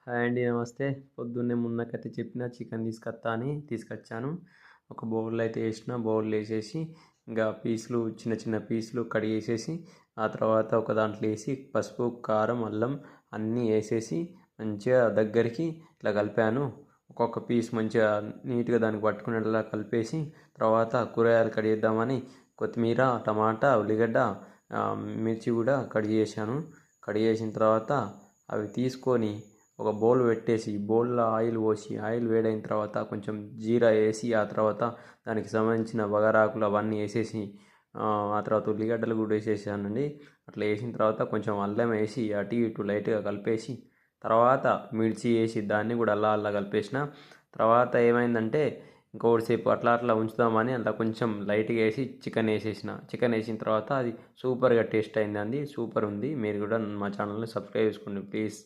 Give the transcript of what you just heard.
Hi అండి, నమస్తే. పొద్దున్నే ముందుకైతే చెప్పిన చికెన్ తీసుకొస్తా అని తీసుకొచ్చాను. ఒక బౌల్ అయితే వేసిన, బౌల్ వేసేసి ఇంకా పీసులు చిన్న చిన్న పీసులు కడిగేసేసి ఆ తర్వాత ఒక దాంట్లో వేసి పసుపు కారం అల్లం అన్నీ వేసేసి మంచిగా దగ్గరికి ఇట్లా కలిపాను. ఒక్కొక్క పీస్ మంచిగా నీట్గా దానికి పట్టుకునేలా కలిపేసి తర్వాత కూరగాయలు కడిగేద్దామని కొత్తిమీర, టమాటా, ఉల్లిగడ్డ, మిర్చి కూడా కడిగేసాను. కడిగేసిన తర్వాత అవి తీసుకొని ఒక బౌల్ పెట్టేసి బౌల్లో ఆయిల్ పోసి ఆయిల్ వేడైన తర్వాత కొంచెం జీరా వేసి ఆ తర్వాత దానికి సంబంధించిన బగారాకులు అవన్నీ వేసేసి ఆ తర్వాత ఉల్లిగడ్డలు కూడా వేసేసానండి. అట్లా వేసిన తర్వాత కొంచెం అల్లం వేసి అటు ఇటు లైట్గా కలిపేసి తర్వాత మిర్చి వేసి దాన్ని కూడా అలా కలిపేసిన. తర్వాత ఏమైందంటే ఇంకొకటి సేపు అట్లా ఉంచుదామని అలా కొంచెం లైట్గా వేసి చికెన్ వేసేసిన. చికెన్ వేసిన తర్వాత అది సూపర్గా టేస్ట్ అయిందండి. సూపర్ ఉంది. మీరు కూడా మా ఛానల్ని సబ్స్క్రైబ్ చేసుకోండి ప్లీజ్.